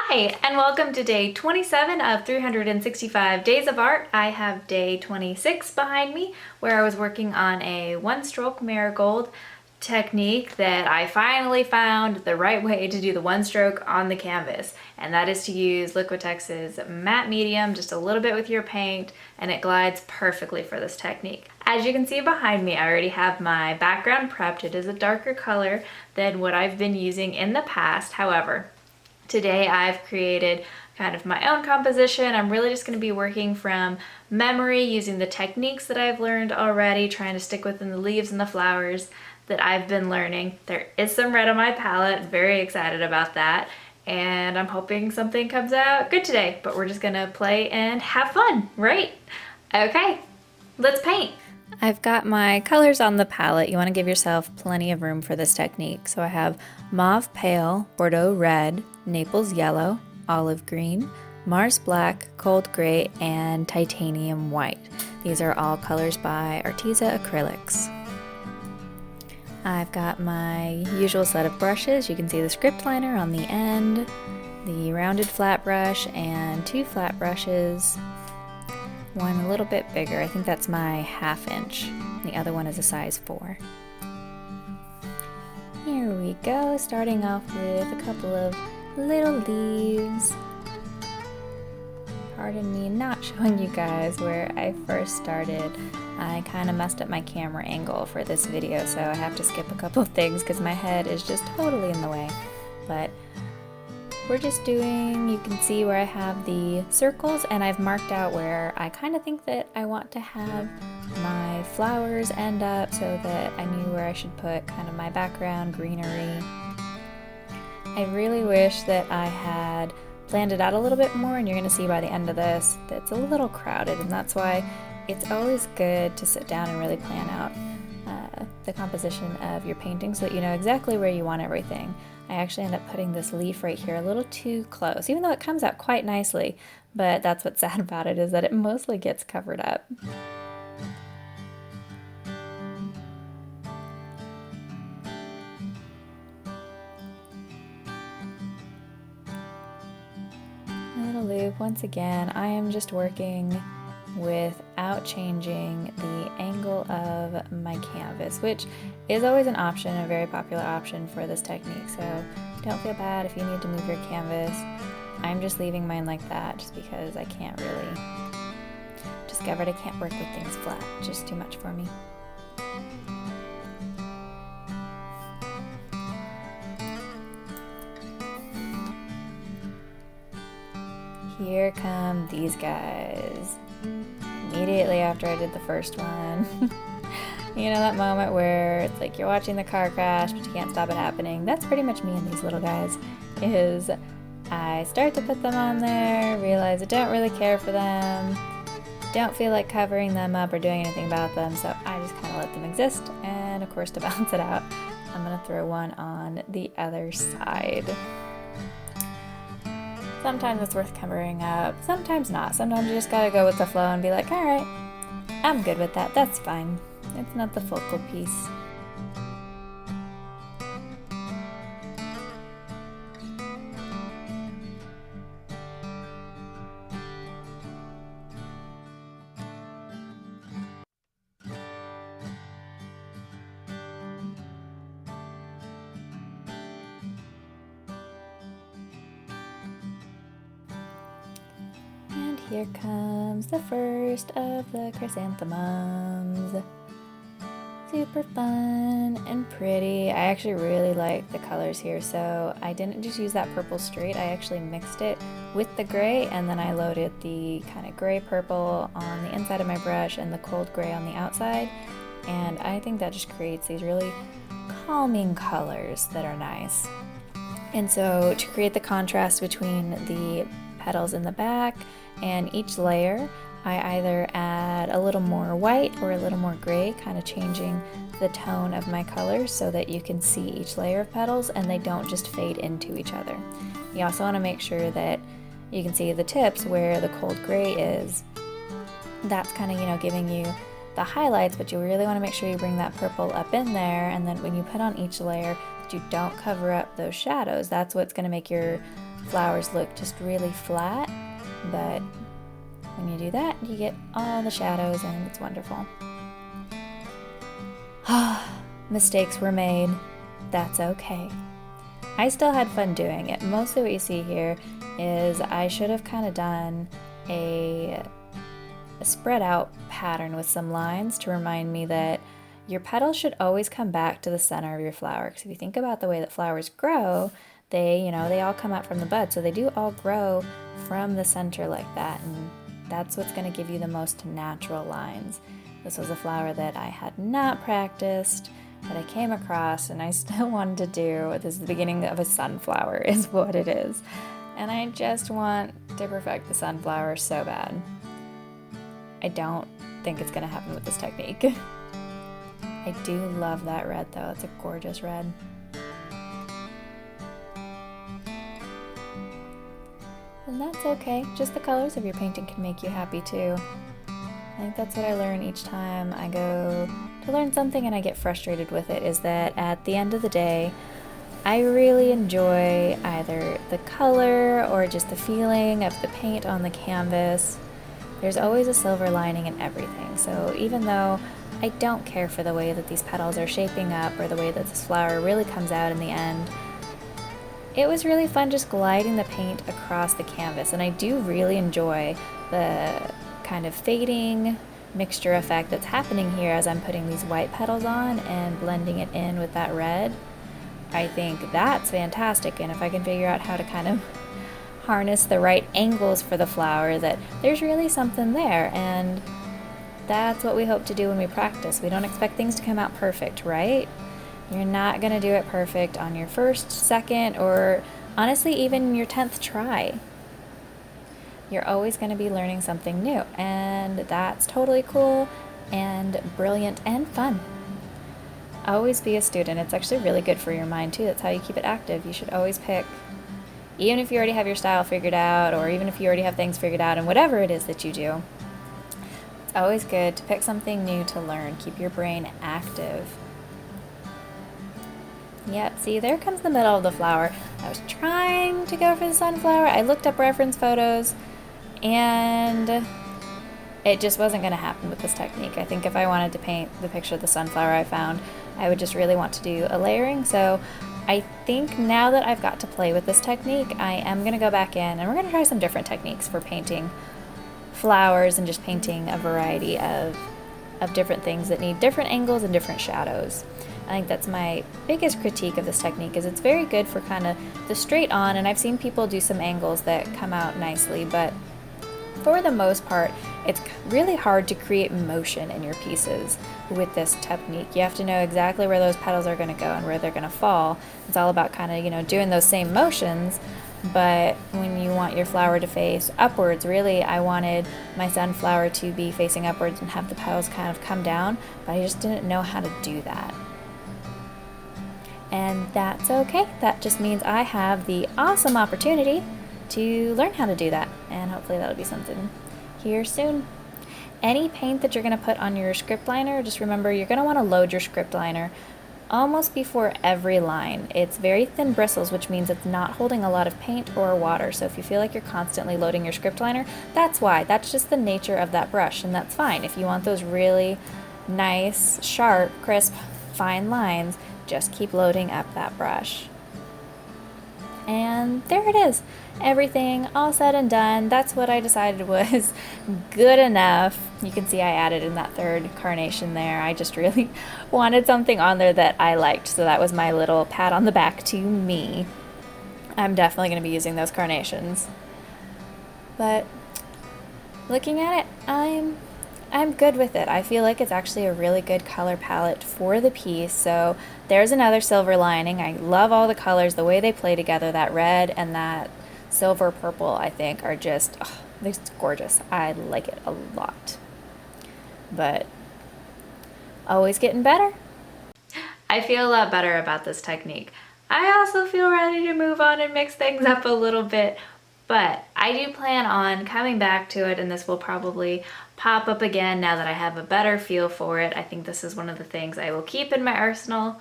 Hi, and welcome to day 27 of 365 Days of Art. I have day 26 behind me, where I was working on a one-stroke marigold technique that I finally found the right way to do the one stroke on the canvas, and that is to use Liquitex's matte medium, just a little bit with your paint, and it glides perfectly for this technique. As you can see behind me, I already have my background prepped. It is a darker color than what I've been using in the past. However, today I've created kind of my own composition. I'm really just going to be working from memory using the techniques that I've learned already, trying to stick within the leaves and the flowers that I've been learning. There is some red on my palette, very excited about that, and I'm hoping something comes out good today, but we're just gonna play and have fun, right? Okay, let's paint. I've got my colors on the palette. You want to give yourself plenty of room for this technique. So I have Mauve Pale, Bordeaux Red, Naples Yellow, Olive Green, Mars Black, Cold Gray, and Titanium White. These are all colors by Arteza Acrylics. I've got my usual set of brushes. You can see the script liner on the end, the rounded flat brush, and two flat brushes. One a little bit bigger, I think that's my 1/2 inch. The other one is a size 4. Here we go, starting off with a couple of little leaves. Pardon me not showing you guys where I first started. I kind of messed up my camera angle for this video, so I have to skip a couple of things because my head is just totally in the way. But we're just doing, you can see where I have the circles, and I've marked out where I kind of think that I want to have my flowers end up, so that I knew where I should put kind of my background greenery. I really wish that I had planned it out a little bit more, and you're going to see by the end of this that it's a little crowded, and that's why it's always good to sit down and really plan out the composition of your painting so that you know exactly where you want everything. I actually end up putting this leaf right here a little too close, even though it comes out quite nicely, but that's what's sad about it, is that it mostly gets covered up. Little loop. Once again, I am just working without changing the angle of my canvas, which is always an option, a very popular option for this technique, so don't feel bad if you need to move your canvas. I'm just leaving mine like that just because I can't really, discovered I can't work with things flat, just too much for me. Here come these guys. Immediately after I did the first one. You know that moment where it's like you're watching the car crash but you can't stop it happening? That's pretty much me and these little guys. Is I start to put them on there, realize I don't really care for them, don't feel like covering them up or doing anything about them, so I just kind of let them exist, and of course to balance it out, I'm gonna throw one on the other side. Sometimes it's worth covering up, sometimes not. Sometimes you just gotta go with the flow and be like, alright, I'm good with that, that's fine. It's not the focal piece. Here comes the first of the chrysanthemums. Super fun and pretty. I actually really like the colors here, so I didn't just use that purple straight, I actually mixed it with the gray, and then I loaded the kind of gray purple on the inside of my brush and the cold gray on the outside, and I think that just creates these really calming colors that are nice. And so to create the contrast between the petals in the back and each layer, I either add a little more white or a little more gray, kind of changing the tone of my colors so that you can see each layer of petals and they don't just fade into each other. You also want to make sure that you can see the tips where the cold gray is. That's kind of, you know, giving you the highlights, but you really want to make sure you bring that purple up in there, and then when you put on each layer, that you don't cover up those shadows. That's what's going to make your flowers look just really flat, but when you do that, you get all the shadows and it's wonderful. Mistakes were made. That's okay. I still had fun doing it. Mostly what you see here is I should have kind of done a spread out pattern with some lines to remind me that your petals should always come back to the center of your flower. Because if you think about the way that flowers grow, they all come out from the bud. So they do all grow from the center like that. And that's what's going to give you the most natural lines. This was a flower that I had not practiced, that I came across and I still wanted to do. This is the beginning of a sunflower is what it is. And I just want to perfect the sunflower so bad. I don't think it's going to happen with this technique. I do love that red though. It's a gorgeous red. And that's okay. Just the colors of your painting can make you happy too. I think that's what I learn each time I go to learn something and I get frustrated with it, is that at the end of the day, I really enjoy either the color or just the feeling of the paint on the canvas. There's always a silver lining in everything. So even though I don't care for the way that these petals are shaping up or the way that this flower really comes out in the end, it was really fun just gliding the paint across the canvas. And I do really enjoy the kind of fading mixture effect that's happening here as I'm putting these white petals on and blending it in with that red. I think that's fantastic, and if I can figure out how to kind of harness the right angles for the flower, that there's really something there. And that's what we hope to do when we practice. We don't expect things to come out perfect, right? You're not going to do it perfect on your first, second, or honestly even your 10th try. You're always going to be learning something new, and that's totally cool and brilliant and fun. Always be a student. It's actually really good for your mind too. That's how you keep it active. You should always pick, even if you already have your style figured out, or even if you already have things figured out, and whatever it is that you do, it's always good to pick something new to learn. Keep your brain active. Yep, see, there comes the middle of the flower. I was trying to go for the sunflower. I looked up reference photos, and it just wasn't going to happen with this technique. I think if I wanted to paint the picture of the sunflower I found, I would just really want to do a layering. So I think now that I've got to play with this technique, I am going to go back in and we're going to try some different techniques for painting flowers and just painting a variety of different things that need different angles and different shadows. I think that's my biggest critique of this technique, is it's very good for kind of the straight on, and I've seen people do some angles that come out nicely, but for the most part, it's really hard to create motion in your pieces with this technique. You have to know exactly where those petals are going to go and where they're going to fall. It's all about kind of, doing those same motions, but when you want your flower to face upwards, really, I wanted my sunflower to be facing upwards and have the petals kind of come down, but I just didn't know how to do that. And that's okay. That just means I have the awesome opportunity to learn how to do that, and hopefully that'll be something here soon. Any paint that you're going to put on your script liner, just remember you're going to want to load your script liner almost before every line. It's very thin bristles, which means it's not holding a lot of paint or water. So if you feel like you're constantly loading your script liner, that's why. That's just the nature of that brush, and that's fine. If you want those really nice, sharp, crisp, fine lines, just keep loading up that brush. And there it is. Everything all said and done. That's what I decided was good enough. You can see I added in that third carnation there. I just really wanted something on there that I liked, so that was my little pat on the back to me. I'm definitely going to be using those carnations. But looking at it, I'm good with it. I feel like it's actually a really good color palette for the piece. So there's another silver lining. I love all the colors, the way they play together. That red and that silver purple, I think, are just, it's gorgeous. I like it a lot. But always getting better. I feel a lot better about this technique. I also feel ready to move on and mix things up a little bit, but I do plan on coming back to it, and this will probably pop up again now that I have a better feel for it. I think this is one of the things I will keep in my arsenal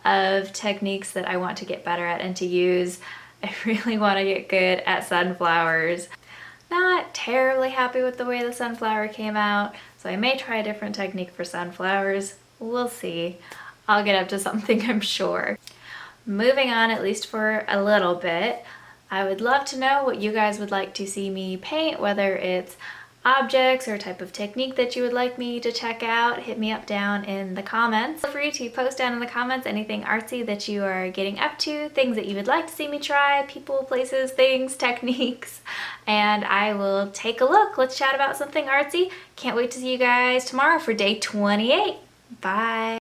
of techniques that I want to get better at and to use I really want to get good at sunflowers. Not terribly happy with the way the sunflower came out, so I may try a different technique for sunflowers. We'll see. I'll get up to something, I'm sure. Moving on, at least for a little bit, I would love to know what you guys would like to see me paint, whether it's objects or a type of technique that you would like me to check out. Hit me up down in the comments. Feel free to post down in the comments anything artsy that you are getting up to, things that you would like to see me try, people, places, things, techniques, and I will take a look. Let's chat about something artsy. Can't wait to see you guys tomorrow for day 28. Bye.